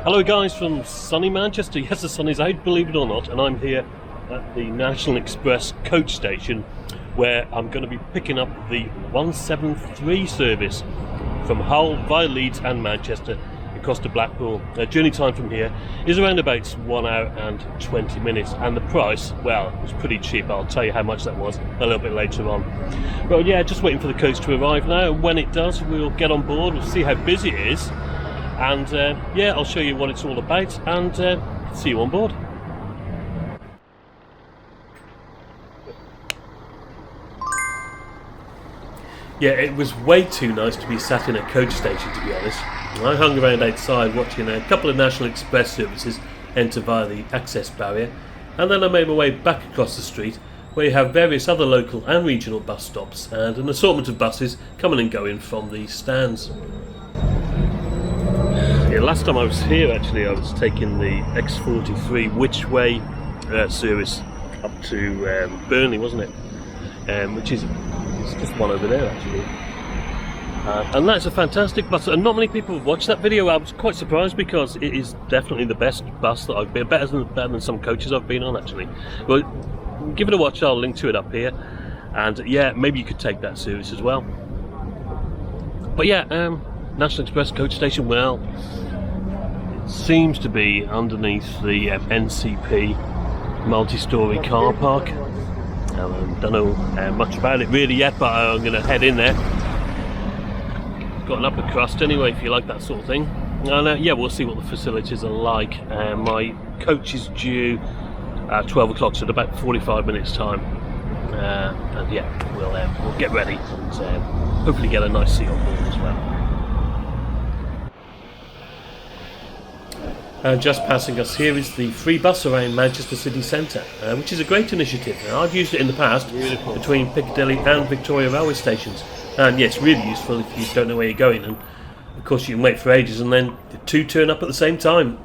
Hello guys from sunny Manchester. Yes, the sun is out, believe it or not, and I'm here at the National Express coach station where I'm going to be picking up the 173 service from Hull via Leeds and Manchester across to Blackpool. Journey time from here is around about 1 hour and 20 minutes, and the price, well, it was pretty cheap. I'll tell you how much that was a little bit later on. But yeah, just waiting for the coach to arrive now. When it does, we'll get on board, we'll see how busy it is. And yeah, I'll show you what it's all about and see you on board. Yeah, it was way too nice to be sat in a coach station, to be honest. I hung around outside watching a couple of National Express services enter via the access barrier, and then I made my way back across the street where you have various other local and regional bus stops and an assortment of buses coming and going from these stands. Yeah, last time I was here, actually, I was taking the X43 which way service up to Burnley, wasn't it? Which is it's just one over there, actually. And that's a fantastic bus, and not many people have watched that video. I was quite surprised because it is definitely the best bus that I've been, better than some coaches I've been on, actually. Well, give it a watch. I'll link to it up here, and yeah, maybe you could take that service as well. But yeah, National Express coach station, well, it seems to be underneath the NCP multi-storey car park. I don't know much about it really yet, but I'm going to head in there. Got an upper crust anyway, if you like that sort of thing. And yeah, we'll see what the facilities are like. My coach is due at 12 o'clock, so in about 45 minutes time. And yeah, we'll get ready and hopefully get a nice seat on board as well. Just passing us here is the free bus around Manchester city centre, which is a great initiative. Now, I've used it in the past between Piccadilly and Victoria railway stations, and yeah, it's really useful if you don't know where you're going, and of course you can wait for ages and then the two turn up at the same time.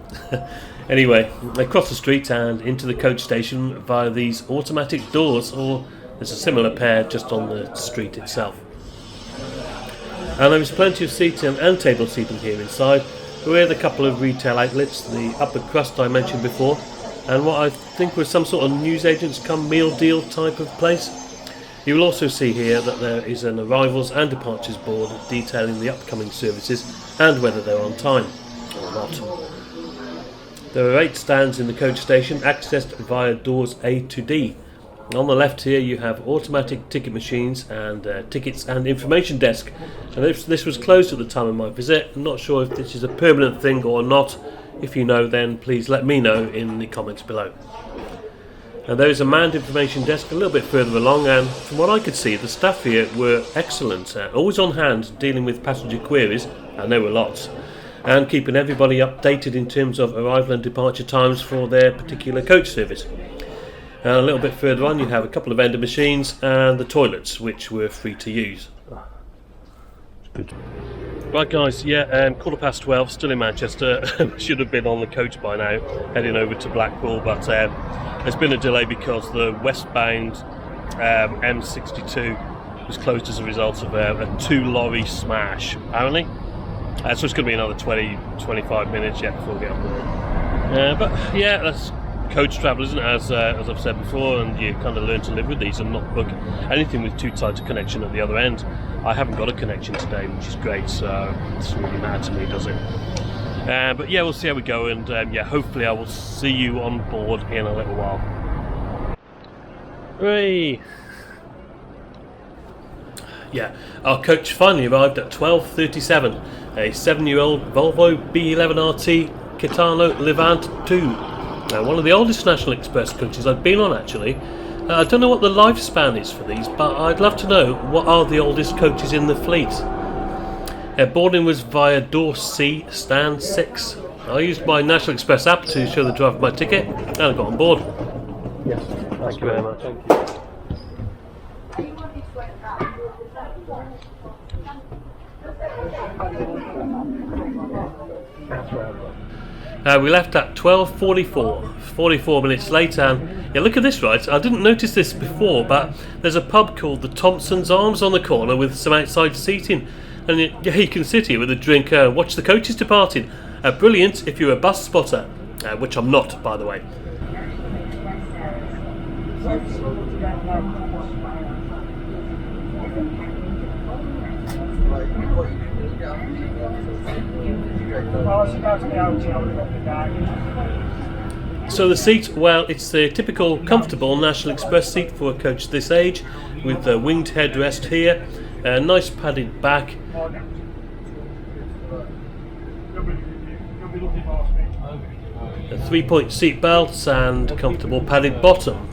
Anyway, across the street and into the coach station via these automatic doors, or there's a similar pair just on the street itself. And there is plenty of seating and table seating here inside, with a couple of retail outlets, the upper crust I mentioned before, and what I think was some sort of newsagents come meal deal type of place. You will also see here that there is an arrivals and departures board detailing the upcoming services and whether they're on time or not. There are 8 stands in the coach station, accessed via doors A to D. On the left here you have automatic ticket machines and tickets and information desk, and this was closed at the time of my visit. I'm not sure if this is a permanent thing or not. If you know, then please let me know in the comments below. And there is a manned information desk a little bit further along, and from what I could see, the staff here were excellent, always on hand dealing with passenger queries, and there were lots, and keeping everybody updated in terms of arrival and departure times for their particular coach service. And a little bit further on you have a couple of vending machines and the toilets, which were free to use. Right guys, yeah, 12:15, still in Manchester. Should have been on the coach by now, heading over to Blackpool, but there's been a delay because the westbound M62 was closed as a result of a 2-lorry smash, apparently. So it's going to be another 20-25 minutes yet before we get on board. But yeah, that's coach travel, isn't it, as I've said before, and you kind of learn to live with these and not book anything with too tight a connection at the other end. I haven't got a connection today, which is great, so it doesn't really matter to me, does it? But yeah, we'll see how we go, and yeah, hopefully I will see you on board in a little while. Hooray! Yeah, our coach finally arrived at 12:37, a 7-year-old Volvo B11RT Kitano Levant 2. One of the oldest National Express coaches I've been on, actually. I don't know what the lifespan is for these, but I'd love to know what are the oldest coaches in the fleet. Boarding was via door C, stand 6. I used my National Express app to show the driver my ticket, and I got on board. Yes, thank you very much. Thank you. We left at 12:44, 44 minutes later, and yeah, look at this, right? I didn't notice this before, but there's a pub called the Thompson's Arms on the corner with some outside seating, and yeah, you can sit here with a drink, watch the coaches departing, Brilliant if you're a bus spotter, which I'm not, by the way. So the seat, well, it's the typical comfortable National Express seat for a coach this age, with the winged headrest here, a nice padded back, a 3-point seat belts and comfortable padded bottom.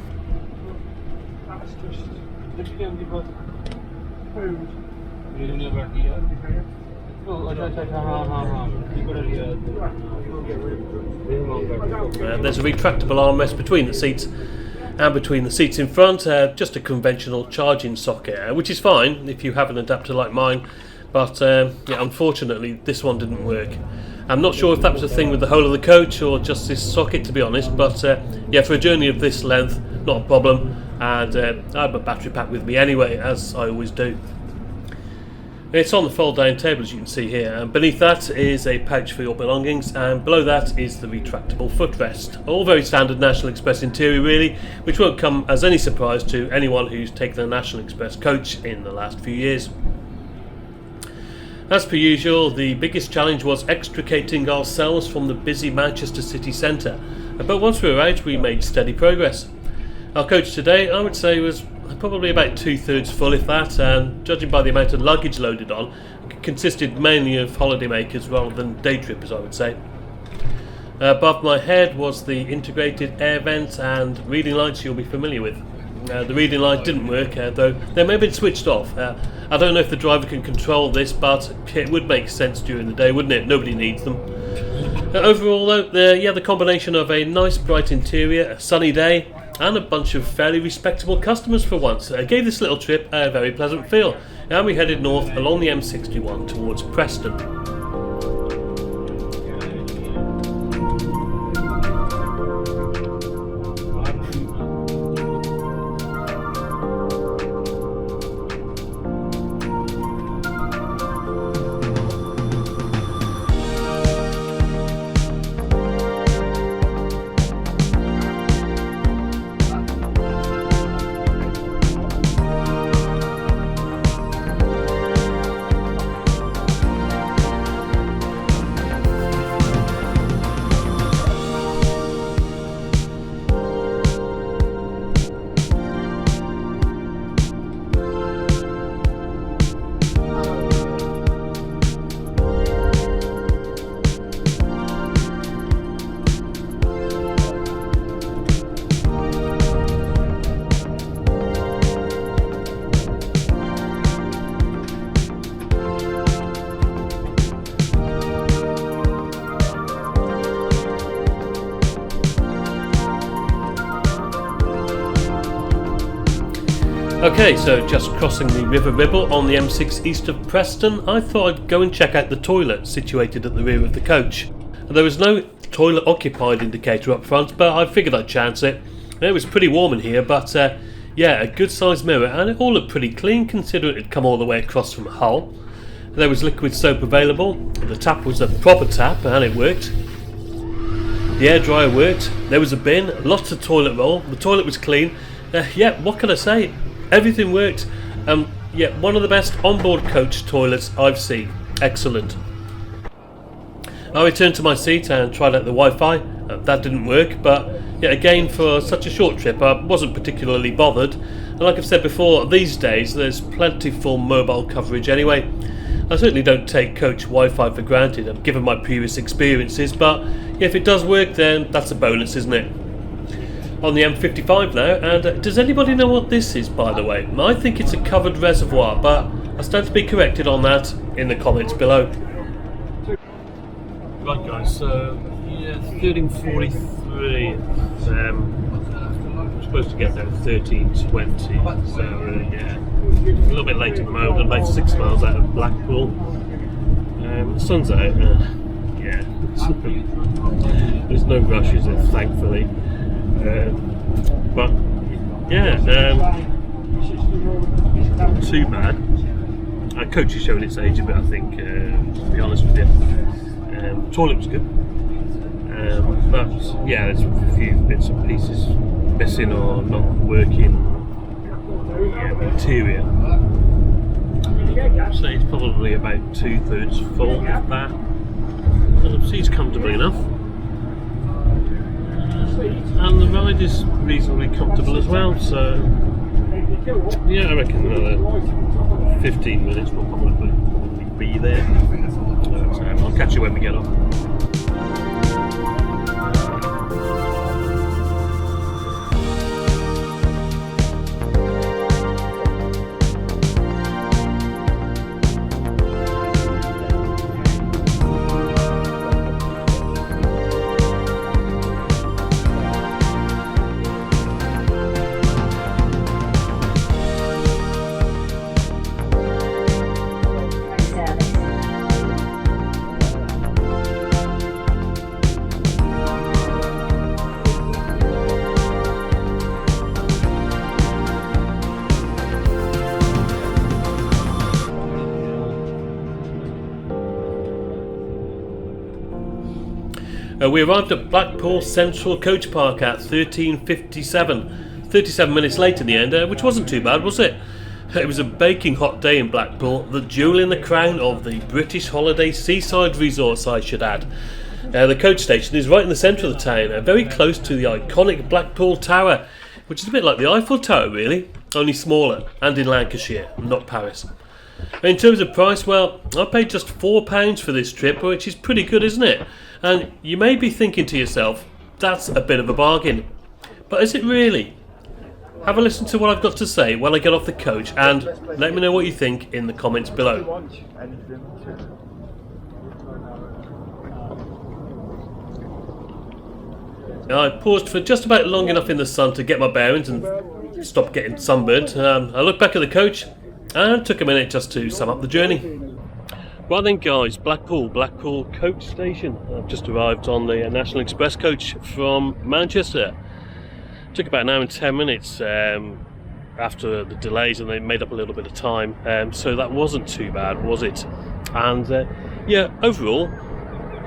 There's a retractable armrest between the seats and between the seats in front, just a conventional charging socket, which is fine if you have an adapter like mine, but unfortunately this one didn't work. I'm not sure if that was a thing with the whole of the coach or just this socket, to be honest, but for a journey of this length, not a problem, and I have a battery pack with me anyway, as I always do. It's on the fold down table, as you can see here, and beneath that is a pouch for your belongings, and below that is the retractable footrest. All very standard National Express interior really, which won't come as any surprise to anyone who's taken a National Express coach in the last few years. As per usual, the biggest challenge was extricating ourselves from the busy Manchester city centre, but once we were out we made steady progress. Our coach today, I would say, was probably about 2/3 full, if that, and judging by the amount of luggage loaded on, consisted mainly of holidaymakers rather than day trippers, I would say. Above my head was the integrated air vent and reading lights you'll be familiar with. The reading light didn't work, though they may have been switched off. I don't know if the driver can control this, but it would make sense during the day, wouldn't it? Nobody needs them. Overall though, the combination of a nice bright interior, a sunny day, and a bunch of fairly respectable customers for once gave this little trip a very pleasant feel, and we headed north along the M61 towards Preston. Okay, so just crossing the River Ribble on the M6 east of Preston, I thought I'd go and check out the toilet situated at the rear of the coach. There was no toilet occupied indicator up front, but I figured I'd chance it. It was pretty warm in here, but a good sized mirror, and it all looked pretty clean considering it had come all the way across from Hull. There was liquid soap available, the tap was a proper tap and it worked. The air dryer worked, there was a bin, lots of toilet roll, the toilet was clean. What can I say? Everything worked. One of the best onboard coach toilets I've seen. Excellent. I returned to my seat and tried out the Wi-Fi. That didn't work, but again, for such a short trip I wasn't particularly bothered. And like I've said before, these days there's plentiful mobile coverage anyway. I certainly don't take coach Wi-Fi for granted, given my previous experiences, but if it does work, then that's a bonus, isn't it? On the M55 now, and does anybody know what this is, by the way? I think it's a covered reservoir, but I stand to be corrected on that in the comments below. Right guys, so 13:43, I'm supposed to get there at 13:20, so a little bit late at the moment. I'm about 6 miles out of Blackpool. The sun's out, there's no rush, is there, thankfully. Not too bad. Our coach is showing its age a bit, I think, to be honest with you. Toilet was good. But yeah, there's a few bits and pieces missing or not working. Interior. So it's probably about 2/3 full of that. The seat's comfortably enough. And the ride is reasonably comfortable as well, so yeah, I reckon another 15 minutes will probably be there. So I'll catch you when we get off. We arrived at Blackpool Central Coach Park at 13:57. 37 minutes late in the end, which wasn't too bad, was it? It was a baking hot day in Blackpool, the jewel in the crown of the British holiday seaside resorts, I should add. The coach station is right in the centre of the town, very close to the iconic Blackpool Tower, which is a bit like the Eiffel Tower really, only smaller, and in Lancashire, not Paris. In terms of price, well, I paid just £4 for this trip, which is pretty good, isn't it? And you may be thinking to yourself, that's a bit of a bargain. But is it really? Have a listen to what I've got to say when I get off the coach, and let me know what you think in the comments below. Now, I paused for just about long enough in the sun to get my bearings and stop getting sunburnt. I looked back at the coach and took a minute just to sum up the journey. Well then guys, Blackpool coach station. I've just arrived on the National Express coach from Manchester. Took about an hour and 10 minutes after the delays, and they made up a little bit of time, so that wasn't too bad, was it? And yeah, overall,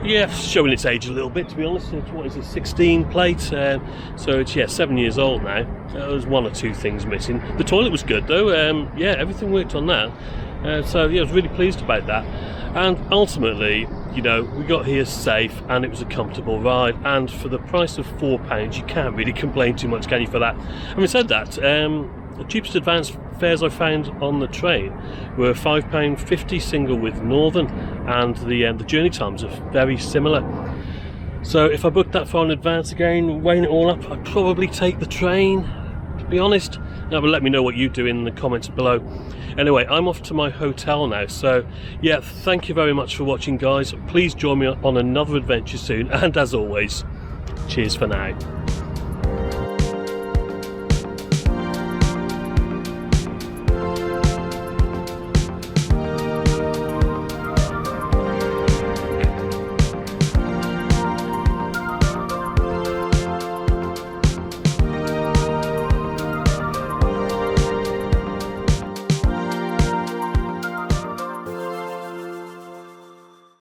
yeah, showing its age a little bit, to be honest. It's, what is it, 16 plate, so it's 7 years old now. There was one or two things missing. The toilet was good though, yeah, everything worked on that. So yeah, I was really pleased about that. And ultimately, you know, we got here safe and it was a comfortable ride, and for the price of £4 you can't really complain too much, can you, for that? Having said that, the cheapest advanced fares I found on the train were £5.50 single with Northern, and the journey times are very similar. So if I booked that far in advance again, weighing it all up, I'd probably take the train, to be honest. Now, but let me know what you do in the comments below. Anyway, I'm off to my hotel now, so yeah, thank you very much for watching guys. Please join me on another adventure soon, and as always, cheers for now.